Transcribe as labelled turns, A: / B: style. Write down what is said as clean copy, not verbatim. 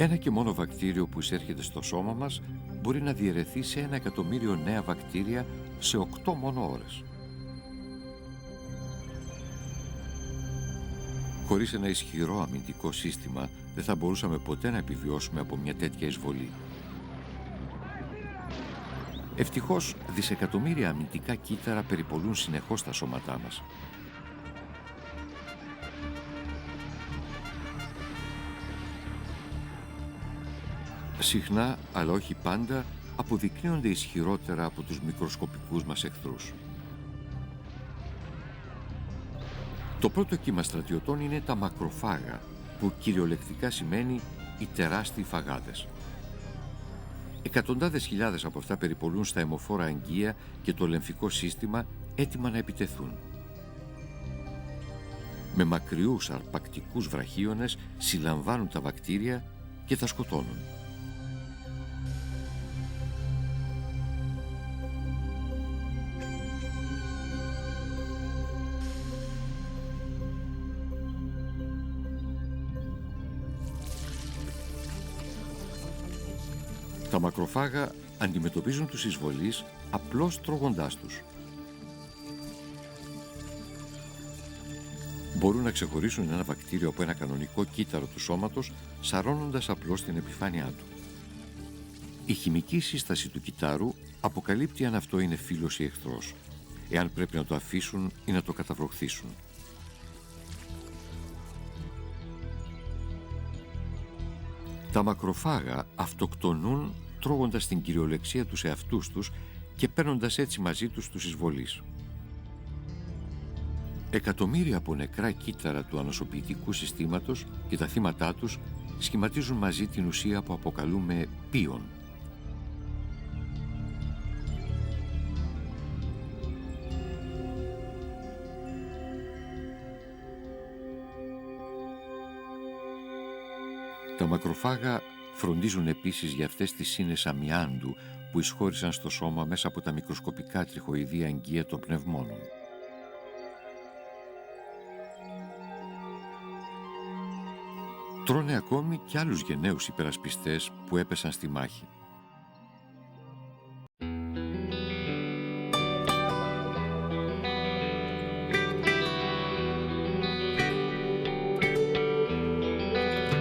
A: Ένα και μόνο βακτήριο που εισέρχεται στο σώμα μας μπορεί να διαιρεθεί σε 1.000.000 νέα βακτήρια σε 8 μόνο ώρες. Χωρίς ένα ισχυρό αμυντικό σύστημα δεν θα μπορούσαμε ποτέ να επιβιώσουμε από μια τέτοια εισβολή. Ευτυχώς, δισεκατομμύρια αμυντικά κύτταρα περιπολούν συνεχώς τα σώματά μας. Συχνά, αλλά όχι πάντα, αποδεικνύονται ισχυρότερα από τους μικροσκοπικούς μας εχθρούς. Το πρώτο κύμα στρατιωτών είναι τα μακροφάγα, που κυριολεκτικά σημαίνει οι τεράστιοι φαγάδες. Εκατοντάδες χιλιάδες από αυτά περιπολούν στα αιμοφόρα αγγεία και το λεμφικό σύστημα, έτοιμα να επιτεθούν. Με μακριούς αρπακτικούς βραχίονες συλλαμβάνουν τα βακτήρια και τα σκοτώνουν. Τα μακροφάγα αντιμετωπίζουν τους εισβολείς απλώς τρώγοντάς τους. Μπορούν να ξεχωρίσουν ένα βακτήριο από ένα κανονικό κύτταρο του σώματος, σαρώνοντας απλώς την επιφάνειά του. Η χημική σύσταση του κυττάρου αποκαλύπτει αν αυτό είναι φίλος ή εχθρός, εάν πρέπει να το αφήσουν ή να το καταβροχθήσουν. Τα μακροφάγα αυτοκτονούν τρώγοντας την κυριολεξία τους εαυτούς τους και παίρνοντας έτσι μαζί τους τους εισβολείς. Εκατομμύρια από νεκρά κύτταρα του ανοσοποιητικού συστήματος και τα θύματά τους σχηματίζουν μαζί την ουσία που αποκαλούμε πίον. Τα μακροφάγα φροντίζουν επίσης για αυτές τις σύνες αμοιάντου που εισχώρησαν στο σώμα μέσα από τα μικροσκοπικά τριχοειδή αγγεία των πνευμόνων. Τρώνε ακόμη και άλλους γενναίους υπερασπιστές που έπεσαν στη μάχη.